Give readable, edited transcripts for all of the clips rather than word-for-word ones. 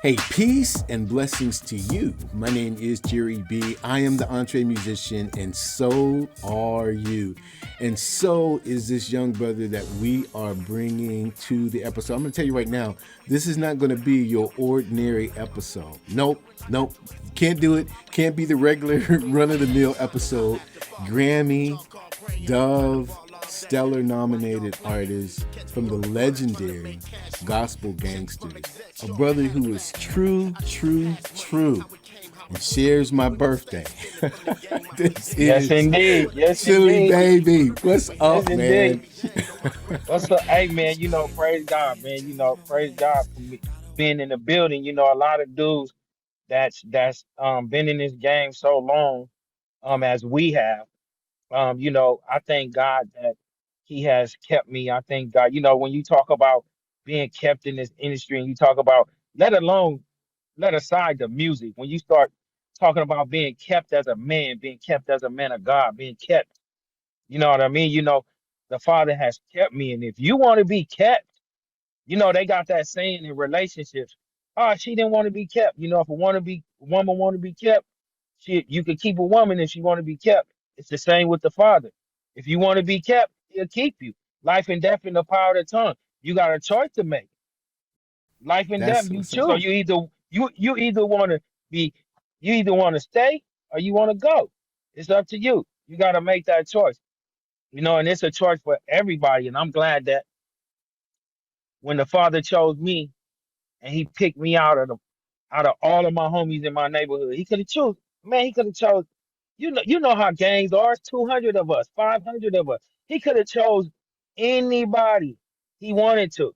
Hey, peace and blessings to you. My name is Chille B. I am the entree musician, and so are you. And so is this young brother that we are bringing to the episode. I'm going to tell you right now, this is not going to be your ordinary episode. Nope. Can't do it. Can't be the regular run-of-the-mill episode. Grammy, Dove, Stellar nominated artist from the legendary Gospel Gangstaz. A brother who is true, and shares my birthday. This Yes, is indeed. Yes, Chille indeed. Baby. What's Yes, up, man? indeed. What's up? Hey, man, praise God, man. Praise God for me being in the building. A lot of dudes that's been in this game so long, as we have. I thank God that He has kept me. I thank God. When you talk about being kept in this industry and you talk about, let aside the music, when you start talking about being kept as a man, being kept as a man of God, being kept. You know what I mean? The Father has kept me. And if you want to be kept, they got that saying in relationships. Oh, she didn't want to be kept. If a woman want to be kept, you could keep a woman if she want to be kept. It's the same with the Father. If you want to be kept, He'll keep you. Life and death in the power of the tongue. You got a choice to make. Life and death, That's you what's choose. So up. you either want to be, you either want to stay or you want to go. It's up to you. You got to make that choice. And it's a choice for everybody. And I'm glad that when the Father chose me and He picked me out of all of my homies in my neighborhood, He could have chose. Man, He could have chose. You know how gangs are. It's 200 of us, 500 of us. He could have chose anybody He wanted to,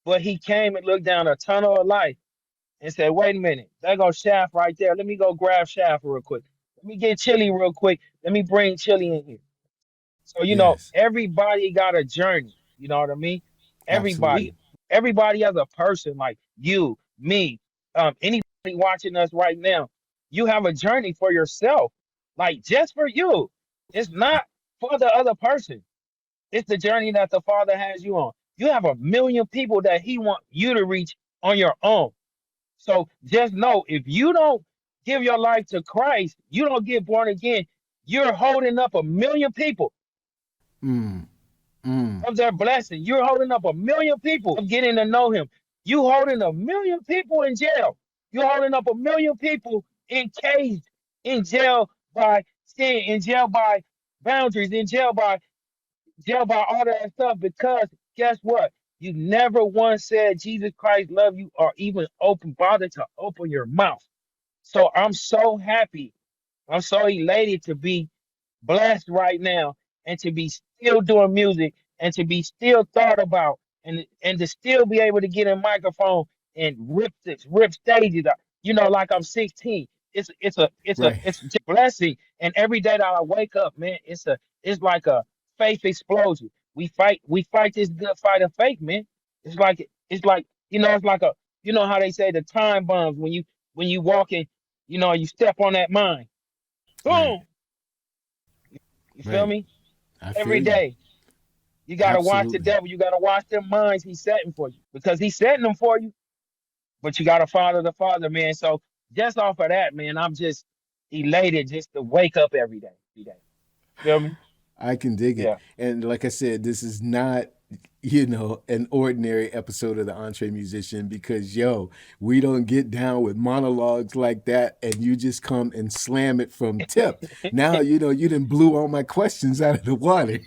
but He came and looked down a tunnel of life and said, "Wait a minute, there goes Shaft right there. Let me go grab Shaft real quick. Let me get Chille real quick. Let me bring Chille in here." So, Yes, everybody got a journey. You know what I mean? absolutely. Everybody as a person, like you, me, anybody watching us right now, you have a journey for yourself, like just for you. It's not for the other person. It's the journey that the Father has you on. You have a million people that He want you to reach on your own. So just know, if you don't give your life to Christ, you don't get born again, you're holding up a million people Mm, mm. of their blessing. You're holding up a million people of getting to know Him. You holding a million people in jail. You're holding up a million people encaged in jail by sin, in jail by boundaries, in jail by all that stuff. Because guess what? You never once said Jesus Christ love you, or even bothered to open your mouth. So I'm so happy. I'm so elated to be blessed right now, and to be still doing music, and to be still thought about, and to still be able to get a microphone and rip stages up, like I'm 16. Right. It's just a blessing. And every day that I wake up, man, it's like a faith explosion. We fight this good fight of faith, man. It's like a, how they say the time bombs when you walk in, you step on that mine. Right. Boom. You feel Right. me? I Every feel you. day. You gotta watch the Absolutely. devil. You gotta watch them minds he's setting for you, because he's setting them for you. But you gotta follow the Father, man. So just off of that, man, I'm just elated just to wake up every day. Every day. Feel me? I can dig it. Yeah. And like I said, this is not, an ordinary episode of the Entree Musician because, we don't get down with monologues like that and you just come and slam it from tip. Now, you done blew all my questions out of the water.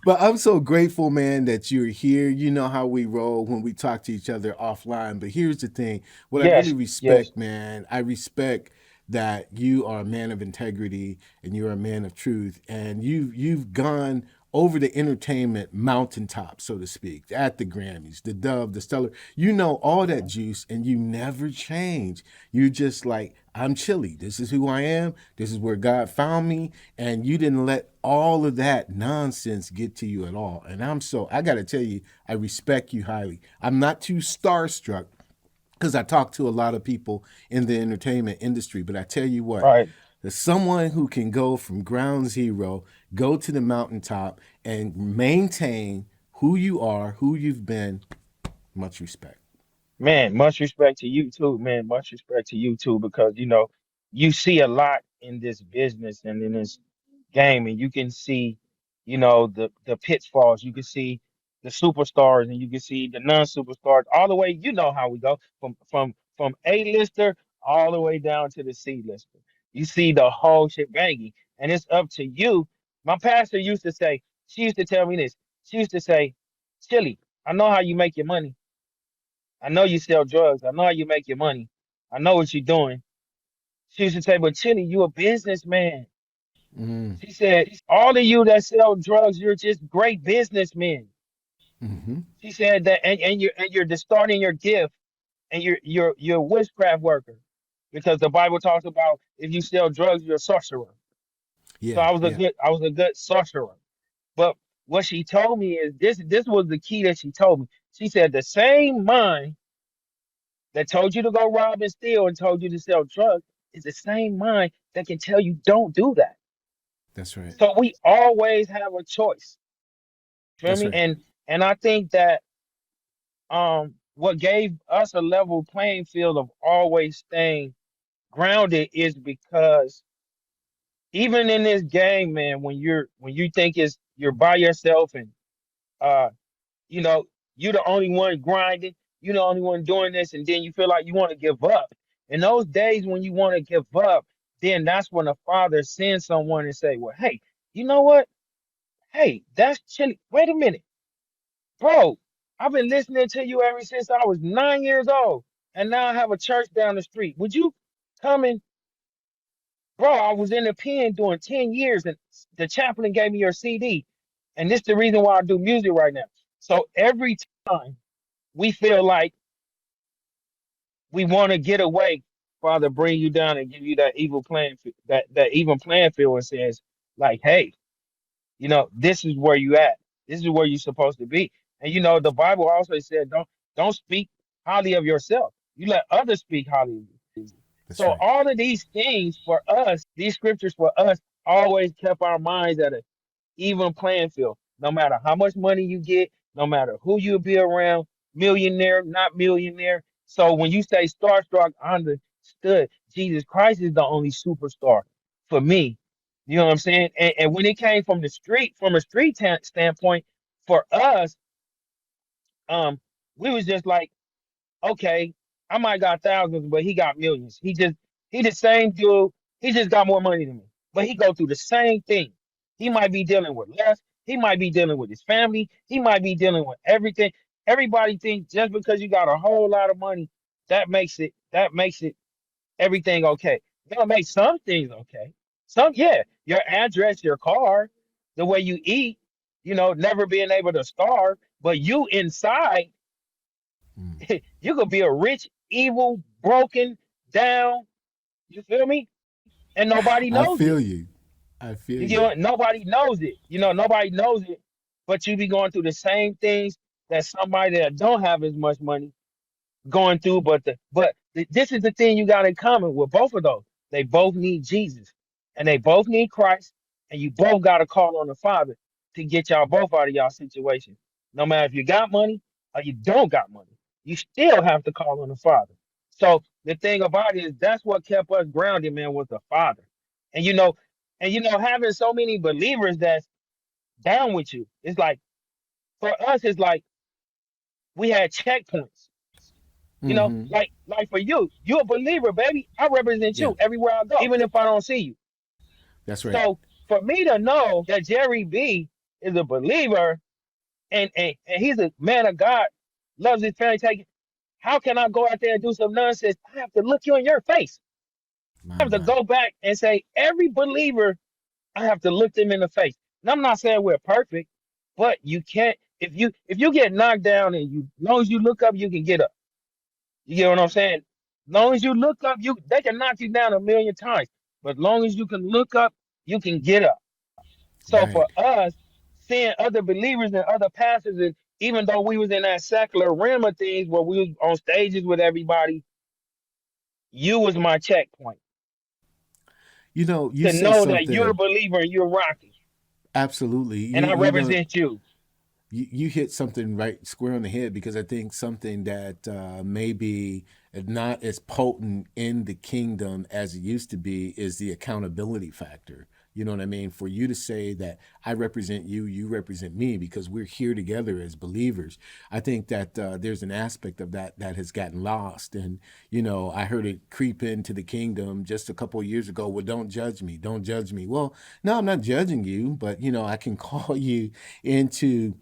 But I'm so grateful, man, that you're here. You know how we roll when we talk to each other offline. But here's the thing, what I really Yes. Yes. respect, man, I respect that you are a man of integrity and you're a man of truth. And you've gone over the entertainment mountaintop, so to speak, at the Grammys, the Dove, the Stellar. You know all that juice and you never change. You just like, I'm Chille. This is who I am. This is where God found me. And you didn't let all of that nonsense get to you at all. And I got to tell you, I respect you highly. I'm not too starstruck because I talk to a lot of people in the entertainment industry. But I tell you what, Right. there's someone who can go from ground zero, go to the mountaintop, and maintain who you are, who you've been, Much respect. Man, much respect to you too, man. Much respect to you too, because you see a lot in this business and in this game, and you can see, the pitfalls. You can see the superstars, and you can see the non-superstars. All the way, you know how we go from A-lister all the way down to the C-lister. You see the whole shebang, and it's up to you. My pastor used to say, she used to tell me this. She used to say, Chili, I know how you make your money. I know you sell drugs. I know how you make your money. I know what you're doing. She used to say, but Chili, you a businessman. Mm. She said, all of you that sell drugs, you're just great businessmen. Mm-hmm. She said that, and you're distorting your gift, and you're a witchcraft worker, because the Bible talks about if you sell drugs, you're a sorcerer. So Yeah, yeah. I was a good sorcerer. But what she told me is this was the key that she told me. She said the same mind that told you to go rob and steal and told you to sell drugs is the same mind that can tell you don't do that. That's right. So we always have a choice. Feel That's me? right. And I think that what gave us a level playing field of always staying grounded is because even in this game, man, when you think you're by yourself, and uh you know, you're the only one grinding, you're the only one doing this, and then you feel like you want to give up. In those days when you want to give up, then that's when the Father sends someone and say, well, hey, you know what? Hey, that's Chili. Wait a minute, bro. I've been listening to you ever since I was 9 years old, and now I have a church down the street. Would you come in? Bro, I was in the pen doing 10 years, and the chaplain gave me your CD. And this is the reason why I do music right now. So every time we feel like we want to get away, Father, bring you down and give you that evil plan, that even playing field, and says, like, hey, this is where you at. This is where you're supposed to be. And the Bible also said, don't speak highly of yourself. You let others speak highly of you. That's So right. all of these things for us, these scriptures for us, always kept our minds at an even playing field. No matter how much money you get, no matter who you be around, millionaire, not millionaire. So when you say starstruck, I understood Jesus Christ is the only superstar for me. You know what I'm saying? And when it came from the street, from a street standpoint, for us, um, we was just like, okay, I might got thousands, but he got millions. He the same dude. He just got more money than me. But he go through the same thing. He might be dealing with less. He might be dealing with his family. He might be dealing with everything. Everybody thinks just because you got a whole lot of money, that makes it everything okay. That'll make some things okay. Some, yeah, your address, your car, the way you eat, never being able to starve. But you inside, Mm. you could be a rich, evil, broken down. You feel me? And nobody I knows it. feel you. I feel You get you. what? Nobody knows it. Nobody knows it. But you be going through the same things that somebody that don't have as much money going through. This is the thing you got in common with both of those. They both need Jesus, and they both need Christ, and you both got to call on the Father to get y'all both out of y'all situation. No matter if you got money or you don't got money, you still have to call on the Father. So the thing about it is that's what kept us grounded, man, was the Father. And having so many believers that's down with you, it's like for us, it's like we had checkpoints. Mm-hmm. Like for you, you're a believer, baby. I represent Yeah. you everywhere I go, even if I don't see you. That's right. So for me to know that Jerry B is a believer, and he's a man of God, loves his family, how can I go out there and do some nonsense? I have to look you in your face. My I have to my. go back and say, every believer, I have to look them in the face. And I'm not saying we're perfect, but you can't if you get knocked down, and as long as you look up, you can get up. You get what I'm saying? Long as you look up, they can knock you down a million times. But long as you can look up, you can get up. So Right. for us, seeing other believers and other pastors, and even though we was in that secular realm of things where we was on stages with everybody, you was my checkpoint You to said know that you're a something believer and you're rocking, absolutely. and I represent you. you hit something right square on the head, because I think something that may be not as potent in the kingdom as it used to be is the accountability factor. You know what I mean? For you to say that I represent you, you represent me, because we're here together as believers. I think that there's an aspect of that that has gotten lost. And, you know, I heard it creep into the kingdom just a couple of years ago. Well, don't judge me. Don't judge me. Well, no, I'm not judging you, but, you know, I can call you into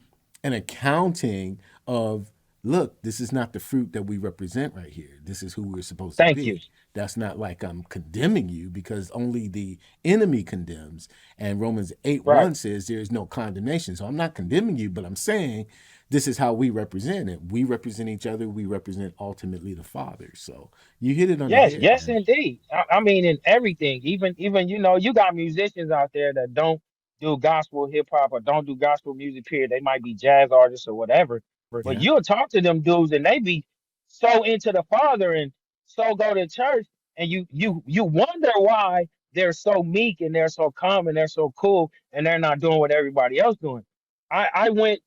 an accounting of, look, this is not the fruit that we represent right here. This is who we're supposed to Thank you. be. That's not like I'm condemning you, because only the enemy condemns. And Romans 8:1 Right. says there is no condemnation. So I'm not condemning you, but I'm saying this is how we represent it. We represent each other. We represent ultimately the Father. So you hit it on the Yes, head, yes, man. indeed. I mean, in everything, even you know, you got musicians out there that don't do gospel hip hop or don't do gospel music. Period. They might be jazz artists or whatever, but Yeah. you'll talk to them dudes and they be so into the Father and so go to church, and you wonder why they're so meek and they're so calm and they're so cool and they're not doing what everybody else doing. I went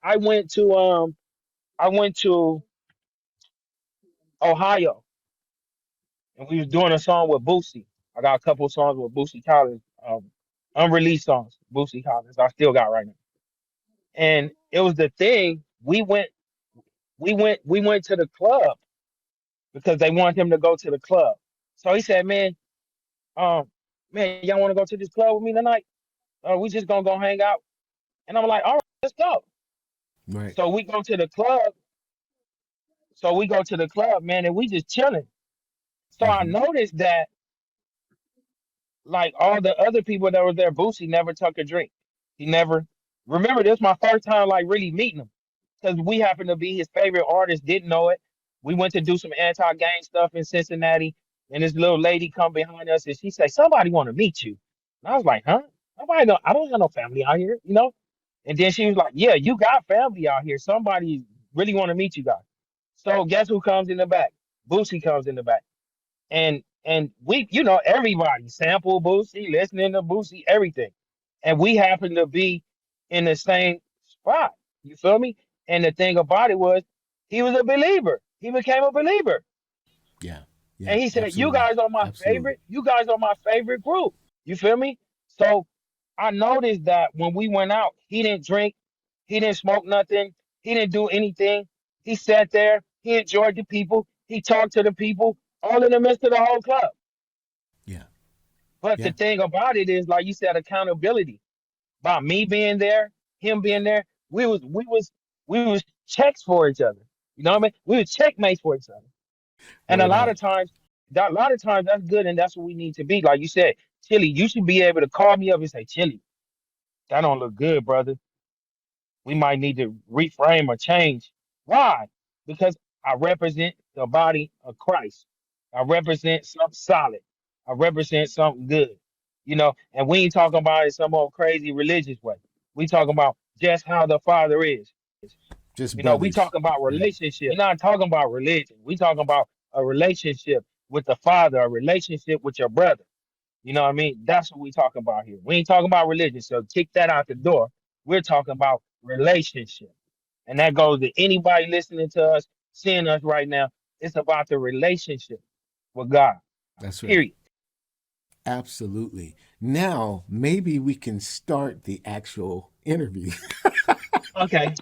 I went to Ohio, and we was doing a song with Boosie. I got a couple of songs with Boosie Collins, unreleased songs, Boosie Collins. I still got right now. And it was the thing. We went to the club because they wanted him to go to the club. So he said, um, man, y'all want to go to this club with me tonight? We just gonna go hang out. And I'm like, all right, let's go. Right. So we go to the club. So we go to the club, man, and we just chilling. So I Mm-hmm. noticed that like all the other people that were there, Boosie never took a drink. He never. Remember, this is my first time like really meeting him because we happened to be his favorite artist. Didn't know it. We went to do some anti-gang stuff in Cincinnati, and this little lady come behind us and she said, "Somebody want to meet you." And I was like, "Huh? Nobody. I don't have no family out here, you know." And then she was like, "Yeah, you got family out here. Somebody really want to meet you guys." So guess who comes in the back? Boosie comes in the back, and we, you know, everybody sample Boosie, listening to Boosie, everything, and we happened to be in the same spot. You feel me? And the thing about it was, he was a believer. He became a believer, Yeah. Yeah. and he said, "You Absolutely. guys are my Absolutely. favorite. You guys are my favorite group." You feel me? So I noticed that when we went out, he didn't drink, he didn't smoke nothing, he didn't do anything. He sat there, he enjoyed the people, he talked to the people, all in the midst of the whole club. Yeah. But the Yeah. thing about it is, like you said, accountability. By me being there, him being there, we was checks for each other. You know what I mean? We were checkmates for each other. And a Right lot of on. times, that's good, and that's what we need to be. Like you said, Chili, you should be able to call me up and say, Chili, that don't look good, brother. We might need to reframe or change. Why? Because I represent the body of Christ. I represent something solid. I represent something good. You know, and we ain't talking about it some old crazy religious way. We talking about just how the Father is. Just You know, we brothers. talking about Yeah. relationship. We're not talking about religion. We talking about a relationship with the Father, a relationship with your brother. You know what I mean? That's what we talking about here. We ain't talking about religion. So kick that out the door. We're talking about relationship. And that goes to anybody listening to us, seeing us right now. It's about the relationship with God. That's right. Period. Absolutely. Now, maybe we can start the actual interview. Okay.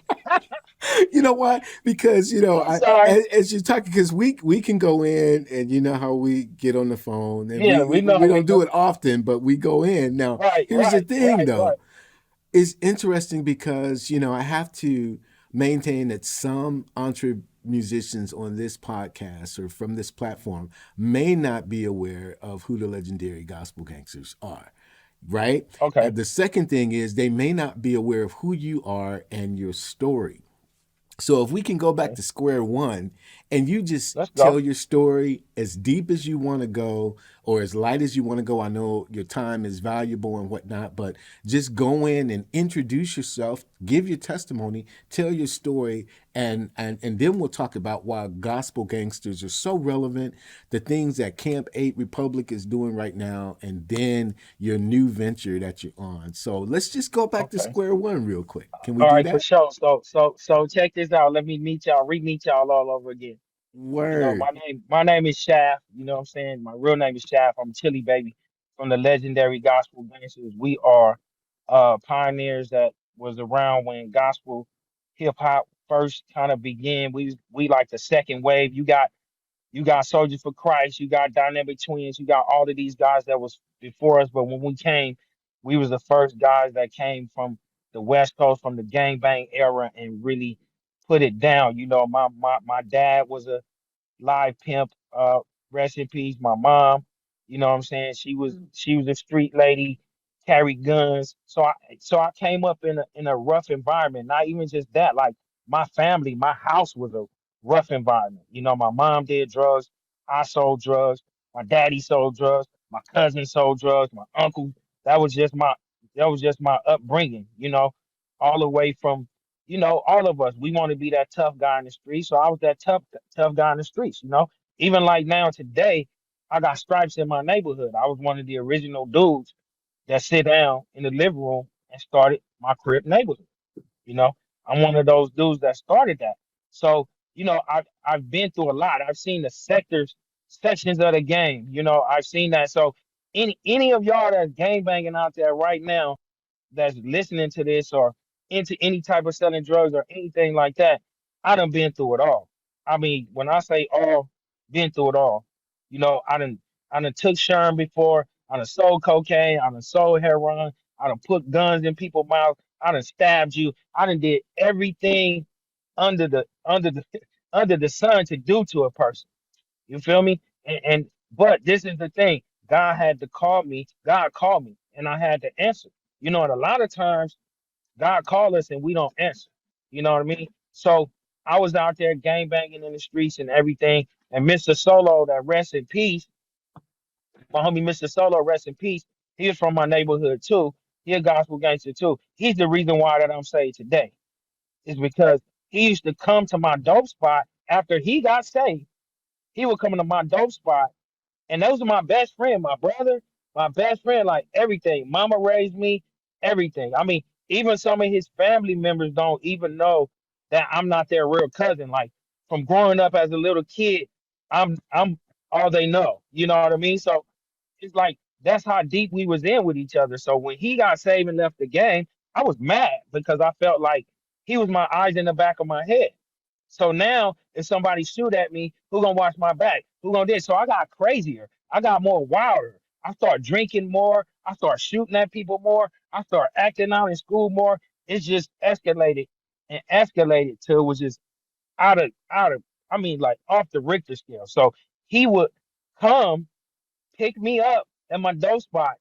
You know why? Because I'm sorry. as you're talking, because we can go in, and you know how we get on the phone, and Yeah, we know we how we don't do go. it often, but we go in. Now, Right, here's the right, thing, right, though. right. It's interesting because I have to maintain that some entre musicians on this podcast or from this platform may not be aware of who the legendary gospel gangsters are, right? Okay, And the second thing is they may not be aware of who you are and your story. So if we can go back okay. to square one and you just Let's tell go. your story as deep as you want to go or as light as you want to go. I know your time is valuable and whatnot, but just go in and introduce yourself, give your testimony, tell your story, and then we'll talk about why gospel gangsters are so relevant, the things that Camp 8 Republic is doing right now, and then your new venture that you're on. So let's just go back to Okay. square one real quick. Can we All do right, for that? sure. So check this out. Let me meet y'all, re-meet y'all all over again. You know, Word. my name is Shaft. You know what I'm saying? My real name is Shaft. I'm Chille Baby from the legendary Gospel Gangstaz. We are pioneers that was around when gospel hip hop first kind of began. We like the second wave. You got Soldiers for Christ, you got Dynamic Twins, you got all of these guys that was before us. But when we came, we was the first guys that came from the West Coast, from the gangbang era, and really put it down. You know, my dad was a live pimp. Rest in peace. My mom, you know what I'm saying? She was a street lady, carried guns. So I came up in a rough environment. Not even just that, like my family, my house was a rough environment. You know, my mom did drugs, I sold drugs, my daddy sold drugs, my cousin sold drugs, my uncle. That was just my that was just my upbringing, all the way from all of us, we want to be that tough guy in the street. So I was that tough guy in the streets. Even like now today, I got stripes in my neighborhood. I was one of the original dudes that sit down in the living room and started my crib neighborhood. You know, I'm one of those dudes that started that. So, I've been through a lot. I've seen the sections of the game. I've seen that. So any of y'all that's gang banging out there right now that's listening to this or into any type of selling drugs or anything like that, I done been through it all. I mean, when I say all, been through it all. I done took Sherm before. I done sold cocaine. I done sold heroin. I done put guns in people's mouths. I done stabbed you. I done did everything under the under the sun to do to a person. You feel me? And but this is the thing. God had to call me. God called me, and I had to answer. And a lot of times God call us and we don't answer. You know what I mean? So I was out there gang banging in the streets and everything. And Mr. Solo, that rest in peace, my homie Mr. Solo, rest in peace. He was from my neighborhood too. He a gospel gangster too. He's the reason why that I'm saved today. Is because he used to come to my dope spot after he got saved. He would come to my dope spot, and those are my best friend, my brother, my best friend, like everything. Mama raised me, everything. I mean, even some of his family members don't even know that I'm not their real cousin. Like from growing up as a little kid, I'm all they know. You know what I mean? So it's like that's how deep we was in with each other. So when he got saved and left the game, I was mad because I felt like he was my eyes in the back of my head. So now if somebody shoot at me, who gonna watch my back? Who gonna do it? So I got crazier. I got more wilder. I start drinking more. I start shooting at people more. I start acting out in school more. It's just escalated and escalated till it was just out of I mean like off the Richter scale. So he would come pick me up at my dope spot,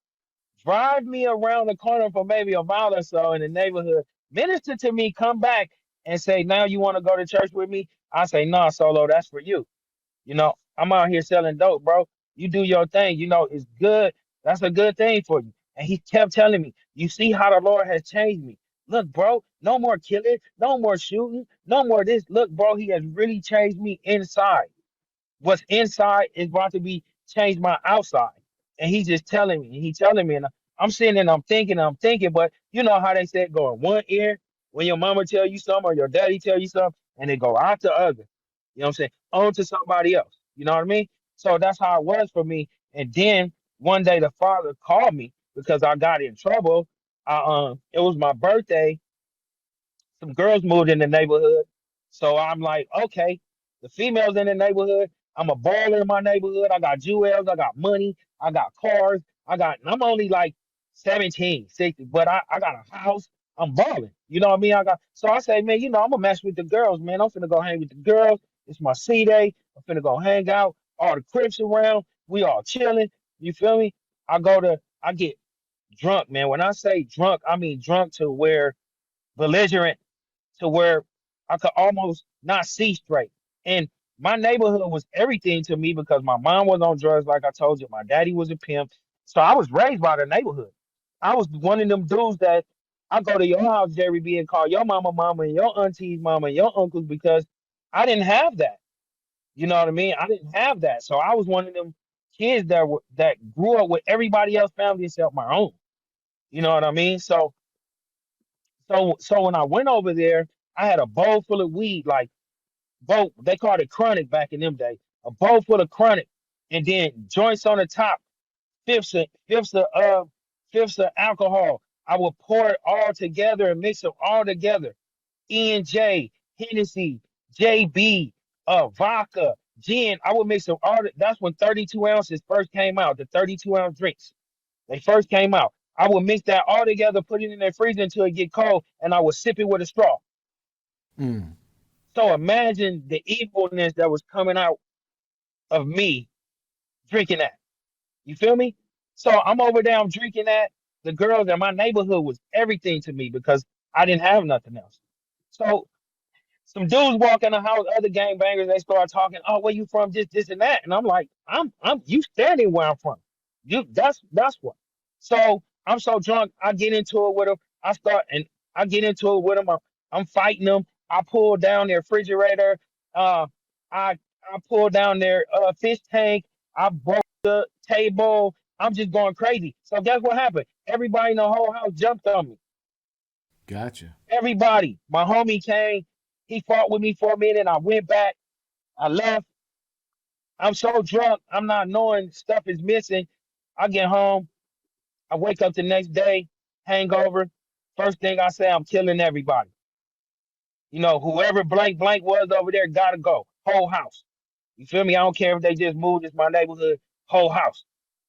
drive me around the corner for maybe a mile or so in the neighborhood, minister to me, come back and say, now you want to go to church with me? I say, nah, Solo, that's for you. I'm out here selling dope, bro. You do your thing. It's good. That's a good thing for you. And he kept telling me, you see how the Lord has changed me. Look, bro, no more killing, no more shooting, no more this. Look, bro, he has really changed me inside. What's inside is about to be changed my outside. And he's just telling me, and he's telling me, and I'm sitting and I'm thinking, but you know how they said go in one ear when your mama tell you something or your daddy tell you something, and they go out the other. You know what I'm saying? On to somebody else. You know what I mean? So that's how it was for me. And then one day the father called me because I got in trouble. It was my birthday, some girls moved in the neighborhood. So I'm like, okay, the females in the neighborhood. I'm a baller in my neighborhood. I got jewels, I got money, I got cars, and I'm only like 17, 16, but I got a house. I'm balling. You know what I mean? So I say, man, I'm gonna mess with the girls, man. I'm finna go hang with the girls. It's my C day. I'm finna go hang out. All the crips around. We all chilling. You feel me? I get drunk, man. When I say drunk, I mean drunk to where belligerent to where I could almost not see straight. And my neighborhood was everything to me because my mom was on drugs, like I told you. My daddy was a pimp. So I was raised by the neighborhood. I was one of them dudes that I go to your house, Jerry B, and call your mama and your auntie's mama and your uncles because I didn't have that. You know what I mean? I didn't have that. So I was one of them kids that grew up with everybody else's family except my own. You know what I mean? So when I went over there, I had a bowl full of weed, like bowl, they called it chronic back in them days. A bowl full of chronic, and then joints on the top, fifths of alcohol. I would pour it all together and mix them all together. E&J, Hennessy, JB, vodka, gin. I would mix them all. That's when 32 ounces first came out. The 32-ounce drinks, they first came out. I would mix that all together, put it in the freezer until it get cold, and I would sip it with a straw. Mm. So imagine the evilness that was coming out of me drinking that. You feel me? So I'm over there, I'm drinking that. The girls in my neighborhood was everything to me because I didn't have nothing else. So some dudes walk in the house, other gangbangers, they start talking, oh, where you from? This and that. And I'm like, I'm you standing where I'm from. That's what. So I'm so drunk, I get into it with them. I get into it with them. I'm fighting them. I pull down their refrigerator. Uh I I pull down their fish tank. I broke the table. I'm just going crazy. So guess what happened? Everybody in the whole house jumped on me. Gotcha. Everybody. My homie came. He fought with me for a minute. I went back. I left. I'm so drunk. I'm not knowing stuff is missing. I get home. I wake up the next day, hangover. First thing I say, I'm killing everybody. You know, whoever blank blank was over there gotta go. Whole house. You feel me? I don't care if they just moved. It's my neighborhood. Whole house.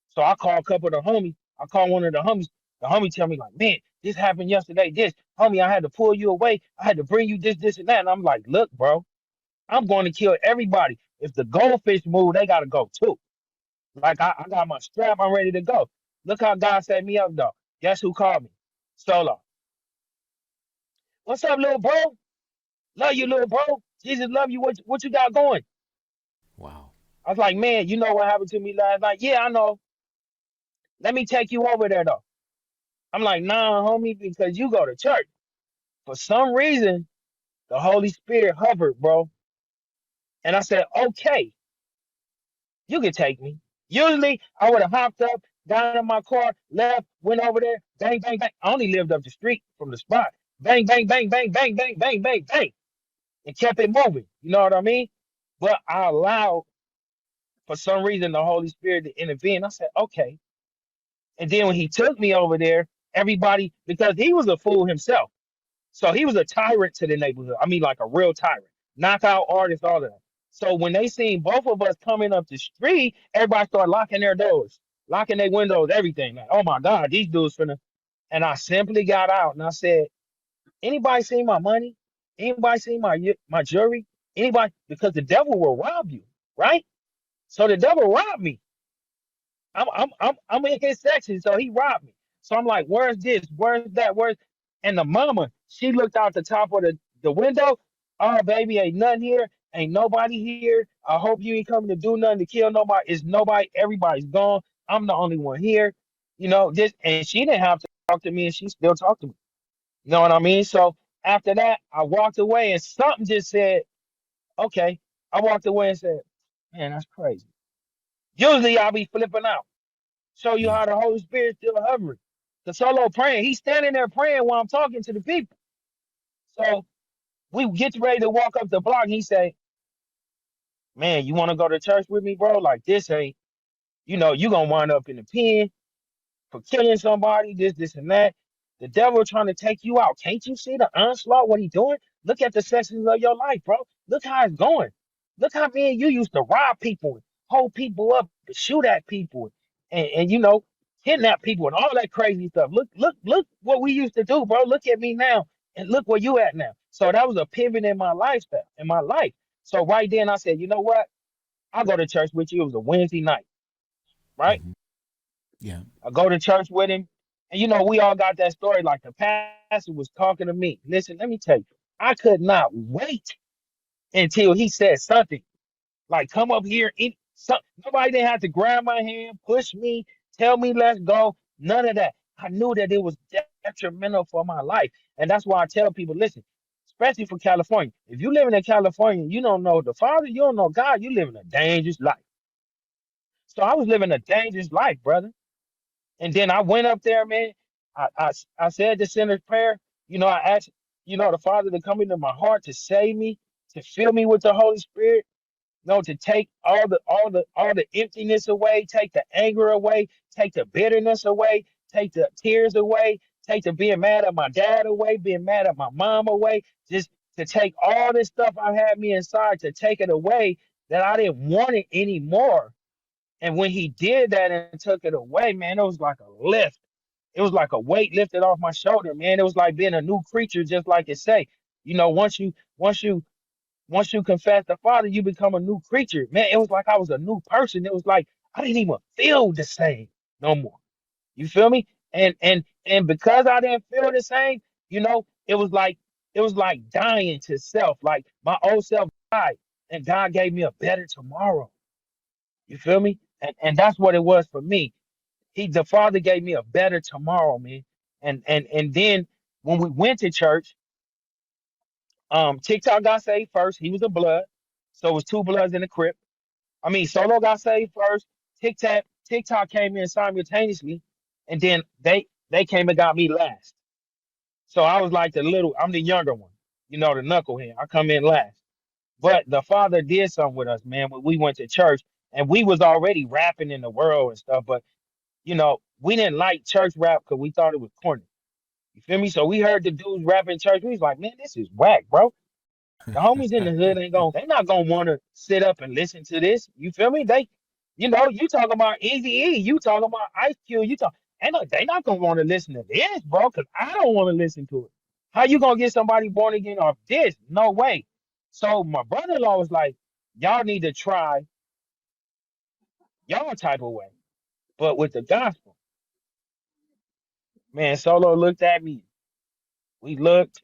So I call a couple of the homies. I call one of the homies. The homie tell me like, man, this happened yesterday. This homie, I had to pull you away. I had to bring you this, and that. And I'm like, look, bro, I'm going to kill everybody. If the goldfish move, they gotta go too. Like I got my strap. I'm ready to go. Look how God set me up though. Guess who called me? Solo. What's up, little bro? Love you, little bro. Jesus love you. What you got going? Wow. I was like, man, you know what happened to me last night? Yeah, I know. Let me take you over there though. I'm like, nah, homie, because you go to church. For some reason, the Holy Spirit hovered, bro. And I said, okay, you can take me. Usually, I would have hopped up, got in my car, left, went over there, bang, bang, bang. I only lived up the street from the spot. Bang, bang, bang, bang, bang, bang, bang, bang, bang. And kept it moving. You know what I mean? But I allowed, for some reason, the Holy Spirit to intervene. I said, okay. And then when he took me over there, everybody, because he was a fool himself. So he was a tyrant to the neighborhood. I mean, like a real tyrant, knockout artist, all of that. So when they seen both of us coming up the street, everybody started locking their doors, locking their windows, everything. Like, oh my God, these dudes finna. And I simply got out and I said, anybody seen my money? Anybody seen my jewelry? Anybody? Because the devil will rob you, right? So the devil robbed me. I'm in his section, so he robbed me. So I'm like, where's this? Where's that? Where's and the mama, she looked out the top of the window. Oh baby, ain't nothing here. Ain't nobody here. I hope you ain't coming to do nothing to kill nobody. It's nobody, everybody's gone. I'm the only one here. You know, this and she didn't have to talk to me and she still talked to me. You know what I mean? So after that, I walked away and something just said, okay. I walked away and said, man, that's crazy. Usually I'll be flipping out. Show you Yeah. how the Holy Spirit still hovering. The solo praying, he's standing there praying while I'm talking to the people. So we get ready to walk up the block. He say, man, you want to go to church with me, bro? Like this ain't, you gonna wind up in the pen for killing somebody, this, and that. The devil trying to take you out. Can't you see the onslaught? What he doing? Look at the sections of your life, bro. Look how it's going. Look how me and you used to rob people and hold people up, and shoot at people, and kidnap people and all that crazy stuff. Look what we used to do, bro. Look at me now, and look where you at now. So that was a pivot in my lifestyle, in my life. So right then I said, you know what? I'll go to church with you. It was a Wednesday night, right? Hmm. Yeah. I go to church with him. And we all got that story. Like the pastor was talking to me. Listen, let me tell you, I could not wait until he said something. Like, come up here. Nobody didn't have to grab my hand, push me, tell me let's go. None of that. I knew that it was detrimental for my life. And that's why I tell people, listen, especially for California, if you living in California, you don't know the Father, you don't know God, you living a dangerous life. So I was living a dangerous life, brother. And then I went up there, man. I said the sinner's prayer. I asked, the Father to come into my heart to save me, to fill me with the Holy Spirit. No, to take all the emptiness away, take the anger away, take the bitterness away, take the tears away, take the being mad at my dad away, being mad at my mom away, just to take all this stuff I had me inside, to take it away, that I didn't want it anymore. And when he did that and took it away, man, it was like a lift. It was like a weight lifted off my shoulder, man. It was like being a new creature, just like it say. Once you confess the Father, you become a new creature. Man, it was like I was a new person. It was like I didn't even feel the same no more. You feel me? And because I didn't feel the same, it was like dying to self. Like my old self died, and God gave me a better tomorrow. You feel me? And that's what it was for me. The Father gave me a better tomorrow, man. And then when we went to church, TikTok got saved first. He was a blood. So it was two bloods in the crypt. I mean, Solo got saved first. TikTok came in simultaneously, and then they came and got me last. So I was like I'm the younger one, the knucklehead. I come in last. But the Father did something with us, man, when we went to church, and we was already rapping in the world and stuff, but we didn't like church rap because we thought it was corny. You feel me? So we heard the dudes rapping in church. We was like, man, this is whack, bro. The homies in the hood they not gonna want to sit up and listen to this. You feel me? You talking about Easy E, you talking about Ice Cube, they not gonna want to listen to this, bro, because I don't want to listen to it. How you gonna get somebody born again off this? No way. So my brother-in-law was like, y'all need to try y'all type of way, but with the gospel. Man, Solo looked at me. We looked.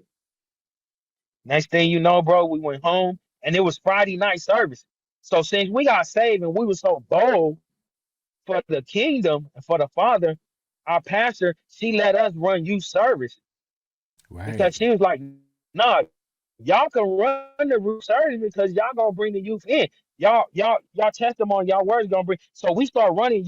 Next thing you know, bro, we went home, and it was Friday night service. So since we got saved and we were so bold for the kingdom and for the Father, our pastor, she let us run youth service Right. because she was like, "Nah, y'all can run the youth service because y'all gonna bring the youth in. Y'all testimony, y'all words gonna bring." So we start running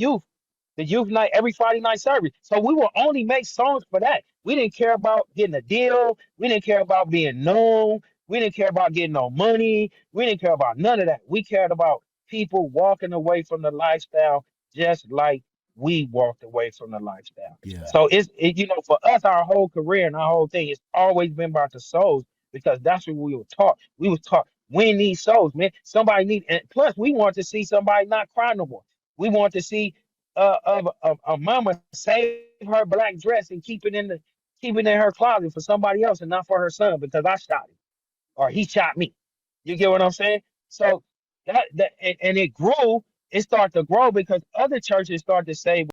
the youth night every Friday night service. So we will only make songs for that. We didn't care about getting a deal. We didn't care about being known. We didn't care about getting no money. We didn't care about none of that. We cared about people walking away from the lifestyle just like we walked away from the lifestyle. Yeah. So for us, our whole career and our whole thing, it's always been about the souls because that's what we were taught. We was taught win these souls, man. Somebody need, and plus we want to see somebody not cry no more. We want to see of a mama save her black dress and keep it in her closet for somebody else and not for her son because I shot him or he shot me. You get what I'm saying? So and it grew. It started to grow because other churches started to say,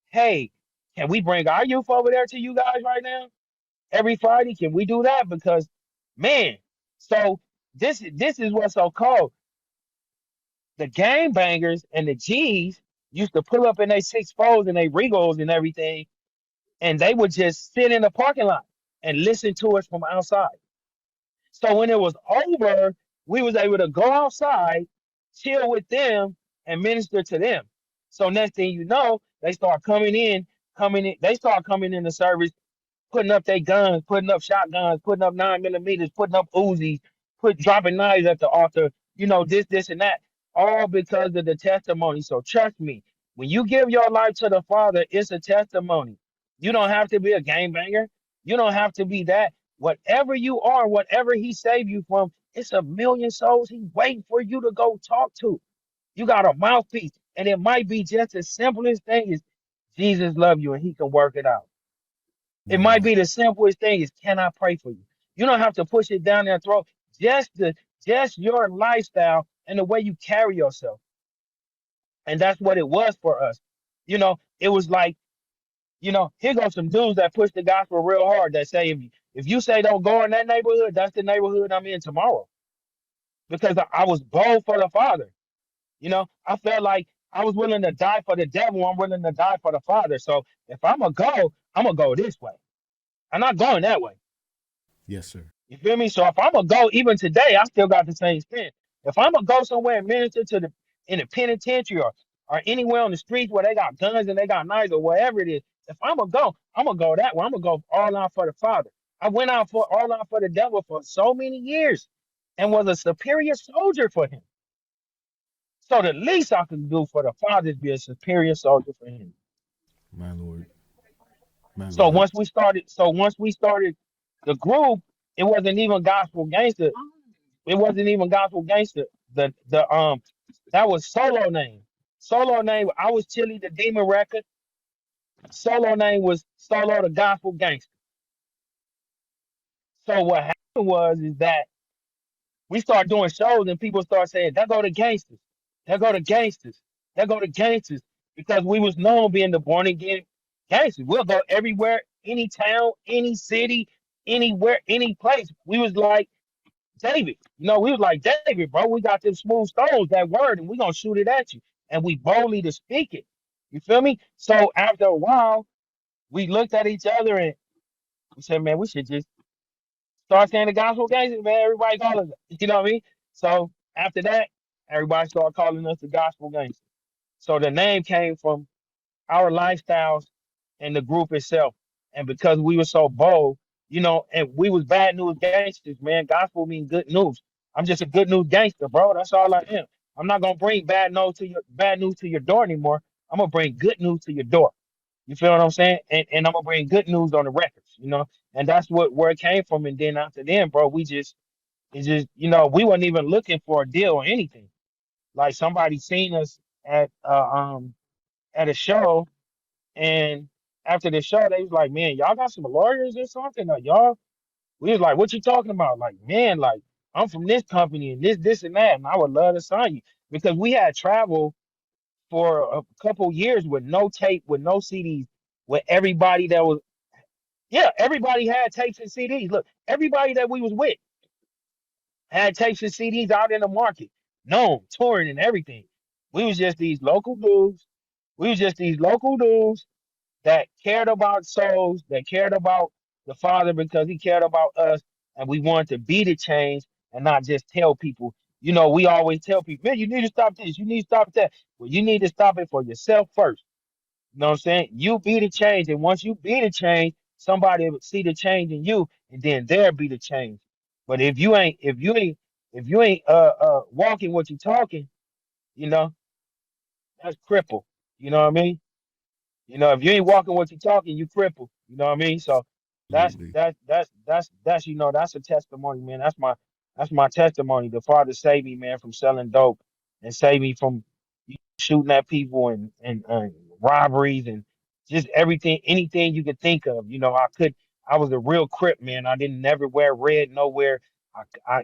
"Hey, can we bring our youth over there to you guys right now every Friday? Can we do that?" Because man, so this is what's so cold. The gang bangers and the G's used to pull up in their six fours and their Regals and everything, and they would just sit in the parking lot and listen to us from outside. So when it was over, we was able to go outside, chill with them, and minister to them. So next thing you know, they start coming in, they start coming in the service putting up their guns, putting up shotguns, putting up 9 millimeters, putting up Uzis, dropping knives at the altar, this, and that, all because of the testimony. So trust me, when you give your life to the Father, it's a testimony. You don't have to be a gangbanger. You don't have to be that. Whatever you are, whatever He saved you from, it's a million souls He's waiting for you to go talk to. You got a mouthpiece, and it might be just as simple as thing as Jesus love you and He can work it out. It might Yeah. be the simplest thing is, can I pray for you? You don't have to push it down their throat. Just your lifestyle and the way you carry yourself. And that's what it was for us. It was like, here goes some dudes that push the gospel real hard that say if you say don't go in that neighborhood, that's the neighborhood I'm in tomorrow. Because I was bold for the Father. You know, I felt like I was willing to die for the devil. I'm willing to die for the Father. So if I'm gonna go this way. I'm not going that way. Yes, sir. You feel me? So if I'm gonna go, even today, I still got the same stance. If I'm gonna go somewhere and minister to the in the penitentiary or anywhere on the streets where they got guns and they got knives or whatever it is, if I'm gonna go that way. I'm gonna go all out for the Father. I went out for all out for the devil for so many years and was a superior soldier for him. So the least I could do for the Father is be a superior soldier for him. My Lord. My So Lord. once we started the group, it wasn't even gospel gangster. It wasn't even gospel gangster. The that was solo name. Solo name. I was Chille the Demon Record. Solo name was Solo the Gospel Gangster. So what happened was is that we started doing shows and people start saying, "There go the gangsters. There go the gangsters. There go the gangsters." Because we was known being the born again gangsters. We'll go everywhere, any town, any city, anywhere, any place. We was like David. You know, we was like David, bro. We got them smooth stones, that word, and we gonna shoot it at you. And we boldly to speak it. You feel me? So after a while, we looked at each other and we said, man, we should just start saying the gospel gangsters, man. Everybody call us that. You know what I mean? So after that, everybody started calling us the gospel gangsters. So the name came from our lifestyles and the group itself. And because we were so bold, you know, and we was bad news gangsters, man. Gospel mean good news. I'm just a good news gangster, bro. That's all I am. I'm not gonna bring bad news to your door anymore. I'm gonna bring good news to your door. You feel what I'm saying? And I'm gonna bring good news on the records, you know. And that's where it came from. And then after then, bro, it's just, you know, we weren't even looking for a deal or anything. Like somebody seen us at a show, and after the show, they was like, "Man, y'all got some lawyers or something?" Or y'all, we was like, "What you talking about?" Like, man, like I'm from this company and this and that, and I would love to sign you because we had traveled for a couple years with no tape, with no CDs, with everybody that was, yeah, everybody had tapes and CDs. Look, everybody that we was with had tapes and CDs out in the market, known, touring and everything. We was just these local dudes. We was just these local dudes that cared about souls, that cared about the Father because He cared about us, and we wanted to be the change and not just tell people. You know, we always tell people, man, you need to stop this, you need to stop that. Well, you need to stop it for yourself first. You know what I'm saying? You be the change, and once you be the change, somebody will see the change in you, and then there be the change. But if you ain't walking what you talking, you know, that's cripple. You know what I mean? You know, if you ain't walking what you talking, you cripple. You know what I mean? So Absolutely. that's you know, that's a testimony, man. That's my testimony. The Father saved me, man, from selling dope and saved me from shooting at people and robberies and just everything, anything you could think of. You know, I was a real crip, man. I didn't never wear red nowhere.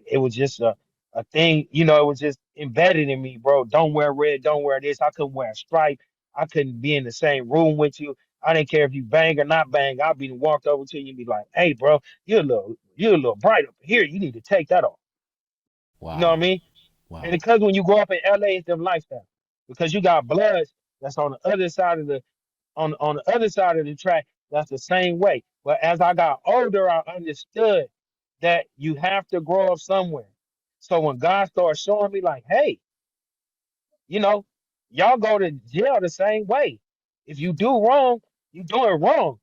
It was just a thing, you know, it was just embedded in me, bro. Don't wear red, don't wear this. I couldn't wear a stripe. I couldn't be in the same room with you. I didn't care if you bang or not bang. I'd be walked over to you and be like, hey, bro, you're a little bright up here. You need to take that off. You know what I Wow. mean? And Wow. because when you grow up in LA, it's them lifestyle. Because you got bloods that's on the other side of the on the other side of the track, that's the same way. But as I got older, I understood that you have to grow up somewhere. So when God started showing me, like, hey, you know, y'all go to jail the same way. If you do wrong, you do it wrong.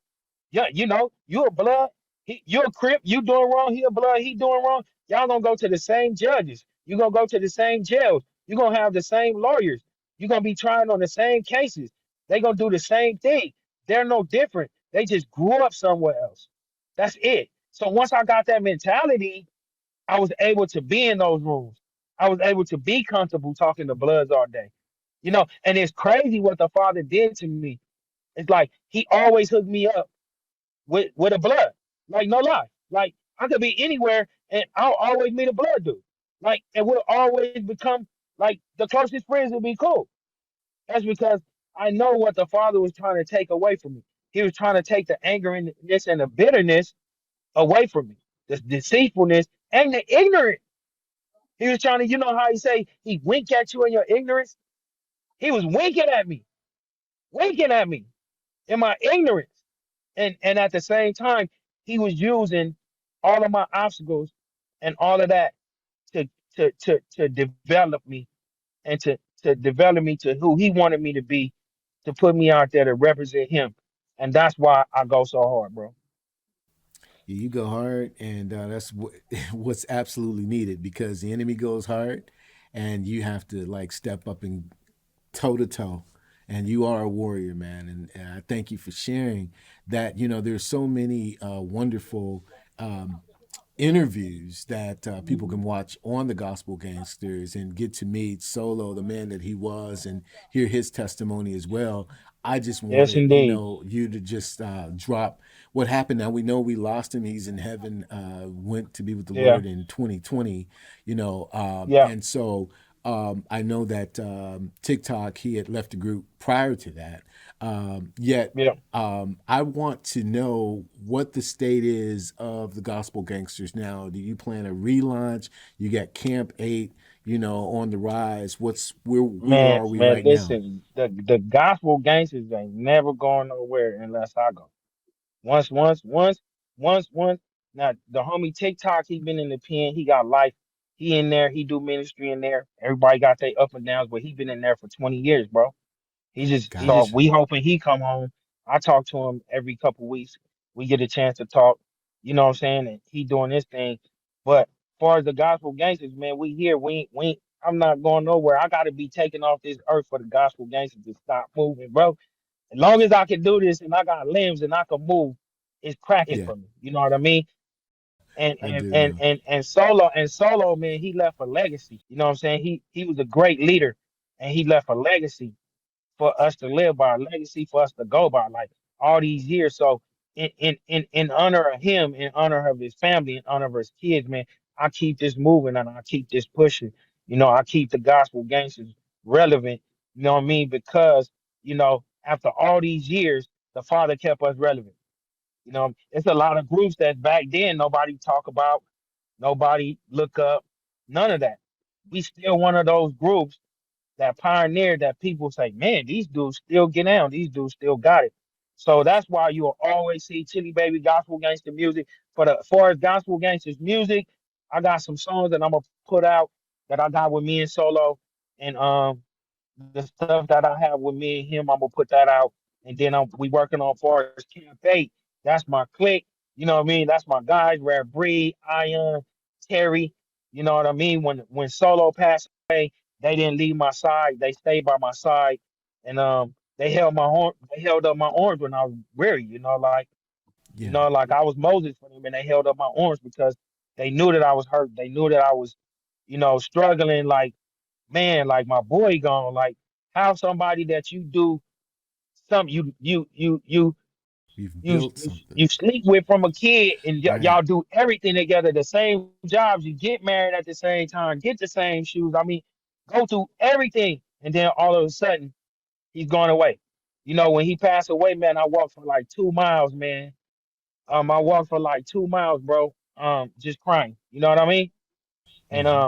Yeah, you know, you a blood, you a crip, you doing wrong, he a blood, he doing wrong. Y'all gonna go to the same judges. You gonna go to the same jails. You gonna have the same lawyers. You gonna be trying on the same cases. They gonna do the same thing. They're no different. They just grew up somewhere else. That's it. So once I got that mentality, I was able to be in those rooms. I was able to be comfortable talking to bloods all day. You know, and it's crazy what the Father did to me. It's like he always hooked me up with a blood. Like no lie. Like I could be anywhere and I'll always meet a blood dude. Like and we'll always become like the closest friends will be cool. That's because I know what the Father was trying to take away from me. He was trying to take the anger and this and the bitterness away from me, the deceitfulness and the ignorance. He was trying to, you know how he say he wink at you in your ignorance. He was winking at me in my ignorance. And at the same time, he was using all of my obstacles and all of that to to develop me and to develop me to who he wanted me to be, to put me out there to represent him. And that's why I go so hard, bro. You go hard, and that's what's absolutely needed because the enemy goes hard, and you have to like step up and toe to toe. And you are a warrior, man. And I thank you for sharing that. You know, there's so many wonderful interviews that people can watch on the Gospel Gangsters and get to meet Solo, the man that he was, and hear his testimony as well. I just Yes, wanted, indeed. you to just drop what happened. Now we know we lost him; he's in heaven, went to be with the Yeah, Lord in 2020. yeah, And so I know that TikTok, he had left the group prior to that. Yet yeah. I want to know what the state is of the Gospel Gangsters now. Do you plan a relaunch? You got Camp 8, on the rise. Where Man, are we man, right now? listen, the gospel gangsters ain't never going nowhere unless I go. Once, once, once, once. Now the homie TikTok, he been in the pen. He got life. He in there. He do ministry in there. Everybody got their up and downs, but he been in there for 20 years, bro. So Gotcha. we hoping he come home. I talk to him every couple weeks. We get a chance to talk. You know what I'm saying? And he doing his thing. But as far as the gospel gangsters, man, we here. We ain't, I'm not going nowhere. I gotta be taken off this earth for the gospel gangsters to stop moving, bro. As long as I can do this and I got limbs and I can move, it's cracking Yeah, for me. You know what I mean? And I and do and know. and and solo, man, he left a legacy. You know what I'm saying? He was a great leader and he left a legacy for us to live by, a legacy for us to go by, like all these years. So in honor of him, in honor of his family, in honor of his kids, man, I keep this moving and I keep this pushing. I keep the gospel gangsters relevant, you know what I mean? Because, after all these years, the father kept us relevant. It's a lot of groups that back then nobody talk about, nobody look up, none of that. We still one of those groups that pioneered, that people say, man, these dudes still get down. These dudes still got it. So that's why you'll always see Chille Baby gospel gangster music. For the as far as gospel gangsters music, I got some songs that I'm gonna put out that I got with me and Solo, and the stuff that I have with me and him, I'm gonna put that out. And then we working on far as Camp 8. That's my clique. You know what I mean? That's my guys, Rare Breed, Ion, Terry. You know what I mean? When Solo passed away, they didn't leave my side. They stayed by my side, and they held my horn. They held up my arms when I was weary. Yeah, Like I was Moses for them, and they held up my arms because they knew that I was hurt. They knew that I was, struggling. Like, man, like my boy gone. Like, how somebody that you do some we've you built you, something. you sleep with from a kid, and Right. y'all do everything together, the same jobs, you get married at the same time, get the same shoes. I mean, go through everything, and then all of a sudden he's gone away. When he passed away, man, I walked for like 2 miles, man. I walked for like 2 miles, bro. Just crying. You know what I mean? And Hmm.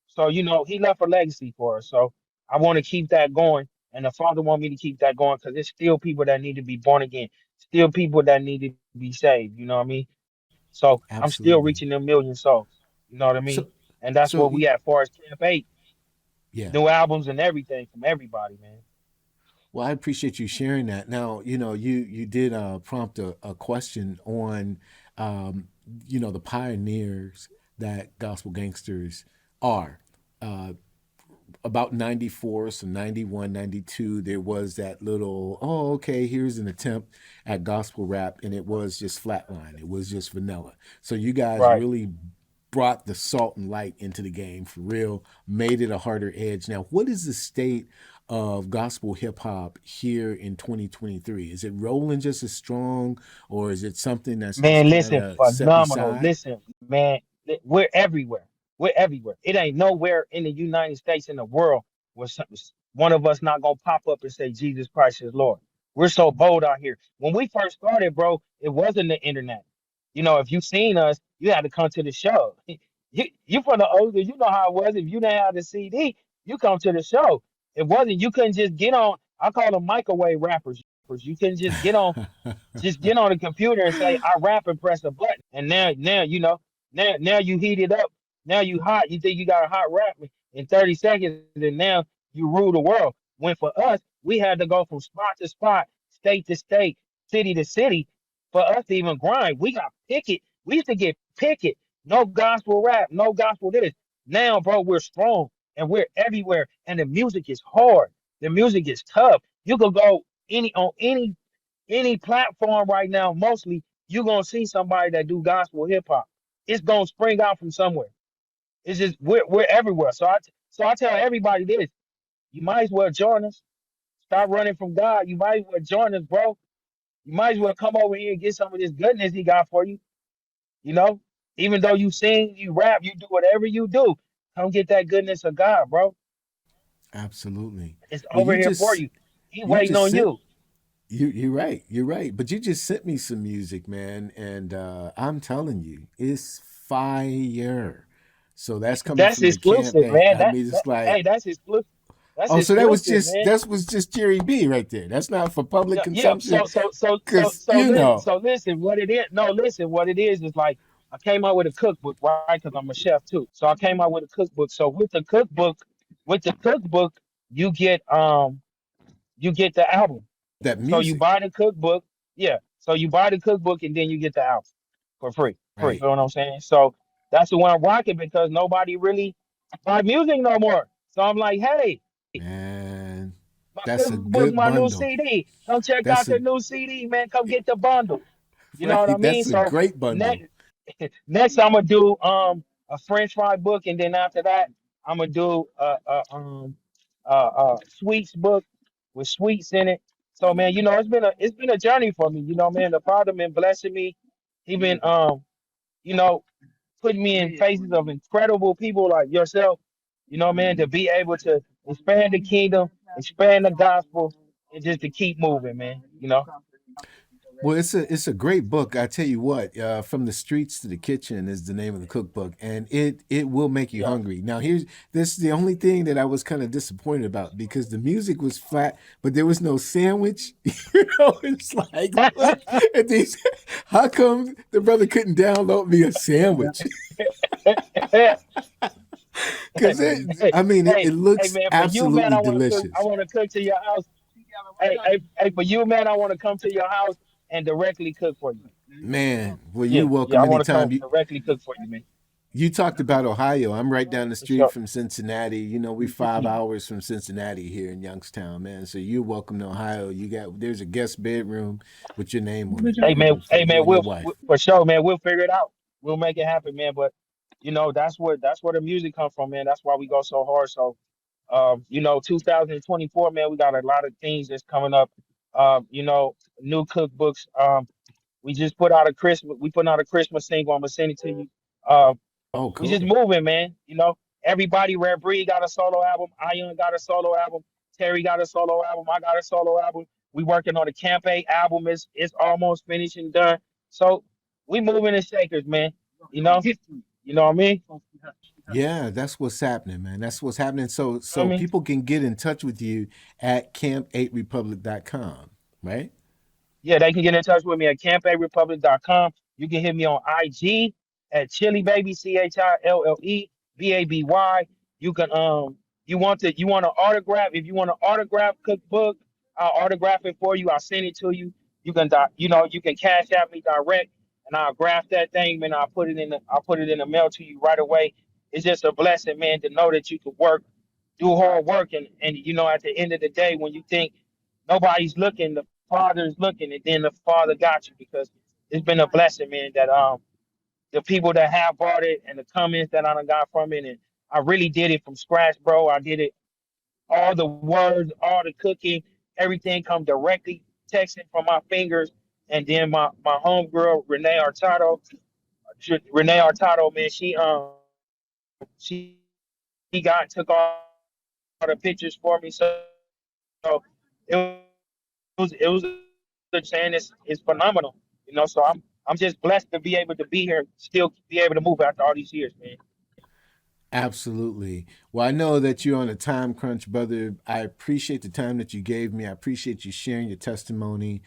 so he left a legacy for us. So I want to keep that going, and the Father want me to keep that going because there's still people that need to be born again, still people that need to be saved. You know what I mean? So I'm still Absolutely. reaching them million souls. You know what I So, mean? And that's so what we at, as far as Camp 8, yeah. new albums and everything from everybody, man. Well, I appreciate you sharing that. Now, you did prompt a question on, um, the pioneers that gospel gangsters are. Uh, about 94, so 91, 92, there was that little, oh, okay, here's an attempt at gospel rap, and it was just flatline. It was just vanilla. So you guys Right. really brought the salt and light into the game for real, made it a harder edge. Now, what is the state of gospel hip hop here in 2023? Is it rolling just as strong, or is it something that's just Man, kind listen, of set phenomenal. beside? Listen, man, we're everywhere. We're everywhere. It ain't nowhere in the United States, in the world, where one of us not gonna pop up and say Jesus Christ is Lord. We're so bold out here. When we first started, bro, it wasn't the internet. If you seen us, you had to come to the show. You from the older, you know how it was. If you didn't have the CD, you come to the show. It wasn't. You couldn't just get on. I call them microwave rappers. You couldn't just get on the computer and say I rap and press a button. And now now you heat it up. Now you hot. You think you got a hot rap in 30 seconds, and now you rule the world. When for us, we had to go from spot to spot, state to state, city to city, for us to even grind. We got picket. We used to get picket. No gospel rap, no gospel this. Now, bro, we're strong and we're everywhere. And the music is hard. The music is tough. You could go any platform right now. Mostly, you're gonna see somebody that do gospel hip hop. It's gonna spring out from somewhere. It's just we're everywhere. So I tell everybody this: you might as well join us. Stop running from God. You might as well join us, bro. You might as well come over here and get some of this goodness He got for you. You know, even though you sing, you rap, you do whatever you do, come get that goodness of God, bro. Absolutely. It's Well, over here for you. He you waiting just on sent you. you're right. You're right. But you just sent me some music, man, and I'm telling you, it's fire. So that's coming That's from the camp exclusive, that man. I mean, it's Hey, like, that's exclusive. That's oh, so exclusive, man. that was just Jerry B right there. That's not for public Yeah, yeah. consumption, because So listen, what it is? No, listen, what it is like I came out with a cookbook, right? Because I'm a chef too. So I came out with a cookbook. So with the cookbook, you get you get the album. that So you music, buy the cookbook, yeah. So you buy the cookbook and then you get the album for free. You right, know what I'm saying? So that's the one I'm rocking because nobody really buy music no more. So I'm like, hey, man. my That's a cookbook, good my new bundle. CD. Come check That's out a the new CD, man. Come get the bundle. You know what I right. mean? That's a So great bundle. next next I'm gonna do a French fry book, and then after that I'm gonna do sweets book with sweets in it. So man, it's been a journey for me. You know, man, the Father been blessing me. He been you know putting me in faces of incredible people like yourself. You know, man, to be able to expand the kingdom, expand the gospel, and just to keep moving, man. You know. Well, it's a great book. I tell you what, from the streets to the kitchen is the name of the cookbook, and it will make you Yeah. hungry. Now, here's this is the only thing that I was kind of disappointed about, because the music was flat, but there was no sandwich. It's like, what? And these, how come the brother couldn't download me a sandwich? hey, Because I mean, hey, it hey, looks man, for you, man, absolutely I want to cook. I delicious. want to cook to your house. For you, man, I want to come to your house and directly cook for you. Man, well, Yeah, you're yeah, welcome I want to come anytime. directly cook for you, man. You talked about Ohio. I'm right down the For street sure. from Cincinnati. We're 5 hours from Cincinnati here in Youngstown, man. So you're welcome to Ohio. There's a guest bedroom with your name on it for Hey, you man, and your wife. for sure, man. We'll figure it out. We'll make it happen, man. But that's where the music comes from, man. That's why we go so hard. So, 2024, man, we got a lot of things that's coming up. New cookbooks. We just put out a Christmas. We put out a Christmas single. I'm gonna send it to you. Uh, Oh, we just cool. moving, man. Everybody. Red Bree got a solo album. Ion got a solo album. Terry got a solo album. I got a solo album. We working on the Camp 8 album. It's almost finished and done. So we moving in shakers, man. You know what I mean? Yeah, that's what's happening, man. That's what's happening. I So mean, people can get in touch with you at camp8republic.com, right? yeah, they can get in touch with me at CAMP8REPUBLIC.com. You can hit me on IG at Chille Baby, CHILLEBABY. You can you want an autograph. If you want an autograph cookbook, I'll autograph it for you. I'll send it to you. You can cash out me direct, and I'll graph that thing, man. I'll put it in the mail to you right away. It's just a blessing, man, to know that you can do hard work, and at the end of the day, when you think nobody's looking, the Father's looking, and then the Father got you, because it's been a blessing, man, that the people that have bought it and the comments that I done got from it, and I really did it from scratch, bro. I did it, all the words, all the cooking, everything come directly texting from my fingers. And then my homegirl Renee Artado, man, she got took all the pictures for me. So it was saying it's phenomenal. So I'm just blessed to be able to be here, still be able to move after all these years, man. Absolutely. Well, I know that you're on a time crunch, brother. I appreciate the time that you gave me. I appreciate you sharing your testimony.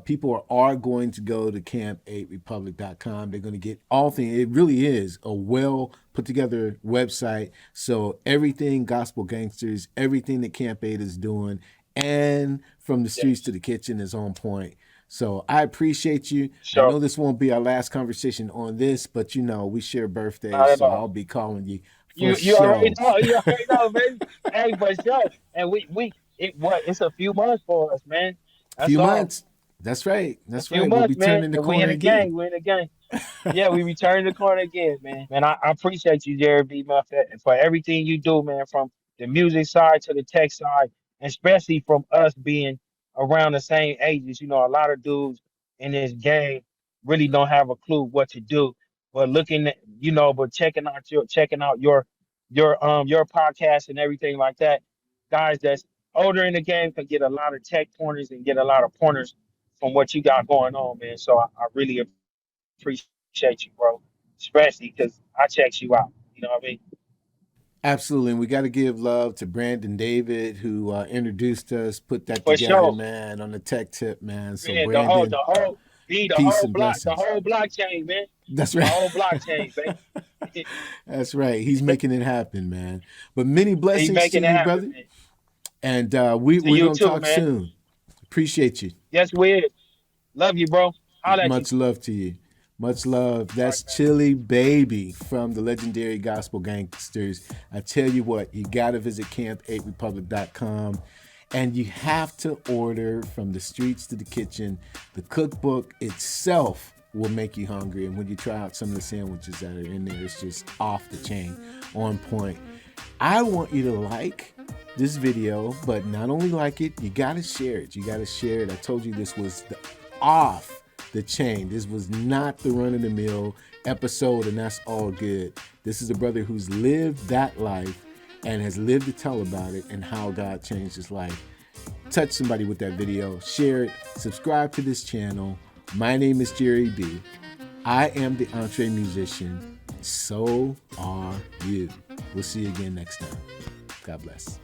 People are going to go to camp8republic.com. They're going to get all things. It really is a well put together website. So everything Gospel Gangsters, everything that Camp 8 is doing, and from the streets to Yes, the kitchen is on point. So I appreciate you. I sure. know this won't be our last conversation on this, but you know, we share birthdays, Not at so all. I'll be calling you for You already show. know. You already know, baby. Hey, for sure. And it's a few months for us, man. That's Few all. months. That's right. A That's few right. We'll be months, man, turning the and we in corner the again. game. We in the game. Yeah, we return the corner again, man. Man, I appreciate you, Jerry B, man, for everything you do, man, from the music side to the tech side, and especially from us being around the same ages. You know, a lot of dudes in this game really don't have a clue what to do. But looking at, but checking out your podcast and everything like that, guys that's older in the game can get a lot of tech pointers and get a lot of pointers from what you got going on, man. So I really appreciate you, bro. Especially because I checked you out. You know what I mean? Absolutely. And we got to give love to Brandon David, who introduced us, put that For together, sure. man, on the tech tip, man. So, Man, the whole Brandon, the whole be peace and blessings. the whole blockchain, man. That's The right. whole blockchain, baby. That's right. He's making it happen, man. But many He's blessings to making it you, happen, brother. man. And To we're you going to too, talk man. soon. Appreciate you. Yes, we is. Love you, bro. Holla at you. Much love to you. Much love. All right, That's man. Chille Baby from the legendary Gospel Gangsters. I tell you what, you got to visit camp8republic.com, and you have to order from the streets to the kitchen. The cookbook itself will make you hungry. And when you try out some of the sandwiches that are in there, it's just off the chain, on point. I want you to like this video, but not only like it, you got to share it. You got to share it. I told you this was off the chain. This was not the run of the mill episode, and that's all good. This is a brother who's lived that life and has lived to tell about it and how God changed his life. Touch somebody with that video, share it, subscribe to this channel. My name is Jerry B. I am the entree musician. So are you. We'll see you again next time. God bless.